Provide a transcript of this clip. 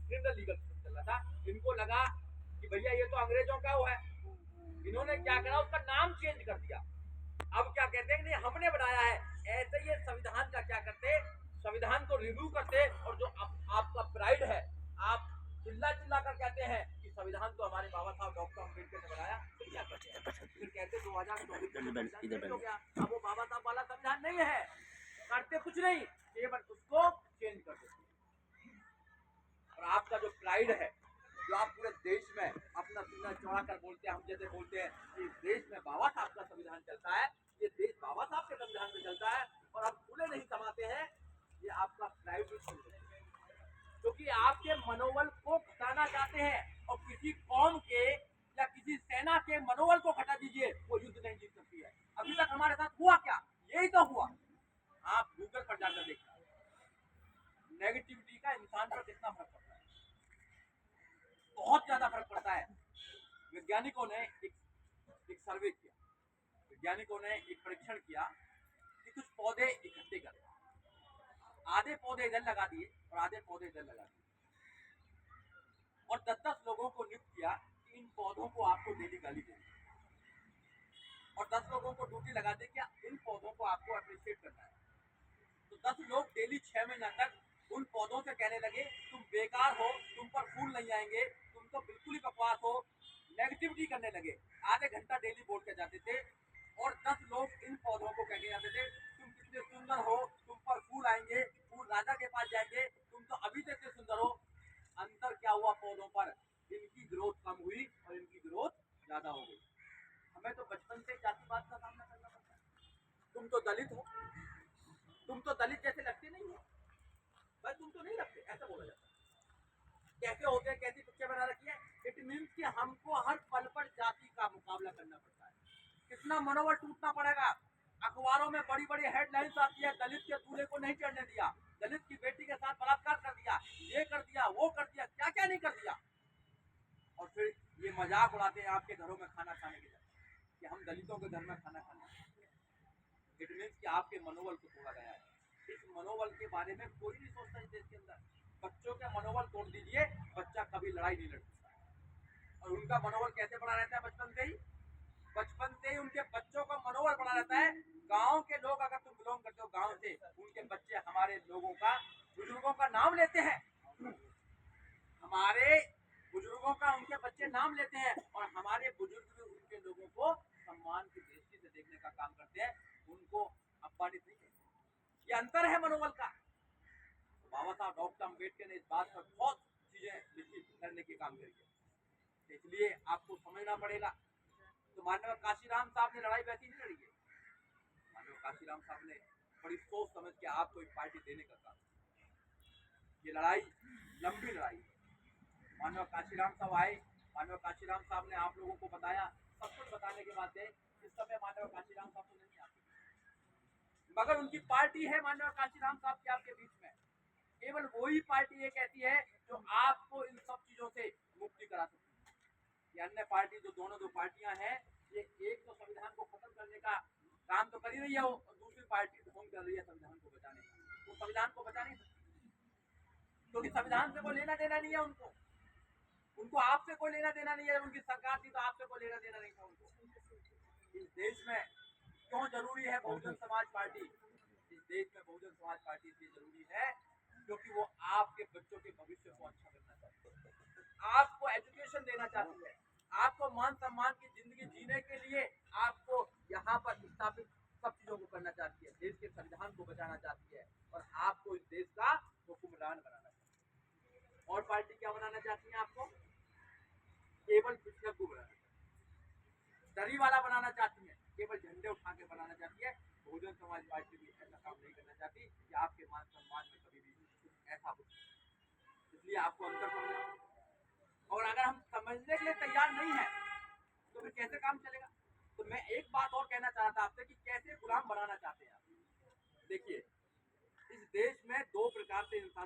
Criminal legal system चल रहा था। इनको लगा कि भैया ये तो अंग्रेजों का वो है, इन्होंने क्या करा, उसका नाम चेंज कर दिया। अब क्या कहते हैं कि नहीं हमने बनाया है। ऐसे ही संविधान का क्या करते, संविधान को रिव्यू करते, और जो आपका प्राइड है, आप चिल्ला चिल्ला कर कहते हैं कि संविधान तो हमारे बाबा साहब डॉक्टर अम्बेडकर ने बनाया, तो क्या करते हैं, फिर कहते 2024 हो गया, अब वो बाबा साहब वाला संविधान नहीं है, करते कुछ नहीं, केवल उसको चेंज कर देते। और आपका जो प्राइड है, जो आप पूरे देश में अपना सीना चौड़ा कर बोलते हैं, हम जैसे बोलते हैं कि देश में बाबा साहब का संविधान चलता है, ये देश बाबा साहब के संविधान में चलता है, और आप खुले नहीं समाते हैं, ये आपका प्राइड है। क्योंकि आपके मनोबल को घटाना चाहते हैं, और किसी कौम के या किसी सेना के मनोबल को घटा दीजिए, वो युद्ध नहीं जीत सकती है। अभी तक हमारे साथ हुआ क्या, यही तो हुआ। आप गूगल पर जाकर देखिए नेगेटिविटी का इंसान पर कितना फर्क पड़ता है, बहुत ज्यादा फर्क पड़ता है। वैज्ञानिकों ने एक सर्वे किया, वैज्ञानिकों ने एक परीक्षण किया कि कुछ पौधे इकट्ठे कर, आधे पौधे इधर लगा दिए और आधे पौधे इधर लगा दिए, और 10-10 लोगों को नियुक्त किया कि इन पौधों को आपको डेली गाली देनी, और 10 लोगों को ड्यूटी लगा दी कि इन पौधों को आपको अप्रिशिएट करना है। तो 10 लोग डेली 6 महीना तक उन पौधों से कहने लगे तुम बेकार हो, तुम पर फूल नहीं आएंगे, तुम तो बिल्कुल ही बकवास हो, नेगेटिविटी करने लगे। आधे घंटा डेली बोल के जाते थे, और 10 लोग इन पौधों को कह के जाते थे तुम कितने सुंदर हो, तुम पर फूल आएंगे, फूल राजा के पास जाएंगे, तुम तो अभी तक इतने सुंदर हो। अंतर क्या हुआ पौधों पर, इनकी ग्रोथ कम हुई और इनकी ग्रोथ ज्यादा हो गई। हमें तो बचपन से जातिवाद का सामना करना पड़ता है। तुम तो दलित हो, तुम तो दलित जैसे लगते नहीं हो, भाई तुम तो नहीं लगते, ऐसा बोला जाता है। कैसे होते हैं, कैसी पिक्चर बना रखी है। इट मीन्स कि हमको हर पल पर जाति का मुकाबला करना पड़ता है। कितना मनोबल टूटना पड़ेगा। अखबारों में बड़ी बड़ी हेडलाइंस आती है, दलित के दूल्हे को नहीं चढ़ने दिया, दलित की बेटी के साथ बलात्कार कर दिया, ये कर दिया, वो कर दिया, क्या क्या नहीं कर दिया। और फिर ये मजाक उड़ाते हैं आपके घरों में खाना खाने के लिए कि हम दलितों के घर में खाना खाना। इट मीन्स कि आपके मनोबल को तोड़ा गया है। इस मनोबल के बारे में कोई नहीं सोचता इस देश के अंदर। बच्चों के मनोबल तोड़ दीजिए, बच्चा कभी लड़ाई नहीं लड़ सकता। और उनका मनोबल कैसे बना रहता है, बचपन से ही उनके बच्चों का मनोबल बना रहता है। गांव के लोग, अगर तुम बिलोंग करते हो गांव से, उनके बच्चे हमारे लोगों का, बुजुर्गों का नाम लेते हैं, हमारे बुजुर्गों का उनके बच्चे नाम लेते हैं, और हमारे बुजुर्ग भी उनके लोगों को सम्मान की दृष्टि से देखने का काम करते हैं, उनको अपमानित नहीं करते। ये अंतर है मनोबल का। तो बाबा साहब डॉक्टर अम्बेडकर ने इस बात पर बहुत चीजें लिखी करने की काम करी है, इसलिए आपको समझना पड़ेगा। तो माननीय काशीराम साहब ने लड़ाई वैसी नहीं लड़ी है। माननीय काशीराम साहब ने बड़ी सोच समझ के आपको एक पार्टी देने का काम। ये लड़ाई लंबी लड़ाई है। माननीय काशीराम साहब आए, माननीय काशीराम साहब ने आप लोगों को बताया, सब कुछ बताने के बाद इस समय माननीय काशीराम साहब तो नहीं आते, मगर उनकी पार्टी है माननीय काशीराम साहब के आपके बीच में। केवल वही पार्टी ये कहती है जो आपको इन सब चीजों से मुक्ति करा सकती है। ये अन्य पार्टी, जो दोनों दो पार्टियां हैं, ये एक तो संविधान को खत्म करने का काम तो कर ही रही है, और दूसरी पार्टी ढोंग कर रही है संविधान को बचाने का। वो संविधान को बचा नहीं सकती, क्योंकि संविधान से कोई लेना देना नहीं है उनको। उनको आपसे कोई लेना देना नहीं है। उनकी सरकार थी तो आपसे कोई लेना देना नहीं था उनको। इस देश में क्यों जरूरी है बहुजन समाज पार्टी? इस देश में बहुजन समाज पार्टी इसलिए जरूरी है क्योंकि वो आपके बच्चों के भविष्य को अच्छा करना चाहती है, आपको एजुकेशन देना चाहती है, आपको मान सम्मान की जिंदगी जीने के लिए आपको यहाँ पर स्थापित सब चीजों को करना चाहती है, देश के संविधान को बचाना चाहती है, और आपको इस देश का हुक्मरान बनाना चाहती है। और पार्टी क्या बनाना चाहती है? आपको केवल पिछड़क को बनाना चाहती है, दरी वाला बनाना चाहती है, केवल झंडे उठा के बनाना चाहती है। बहुजन समाज पार्टी भी ऐसा काम नहीं करना चाहती कि आपके मान सम्मान में कभी भी ऐसा हो। इसलिए आपको अंतर समझना, और अगर हम समझने के लिए तैयार नहीं है तो फिर कैसे काम चलेगा? तो मैं एक बात और कहना चाह रहा था आपसे कि कैसे गुलाम बनाना चाहते हैं आप। देखिए, इस देश में दो प्रकार से इंसान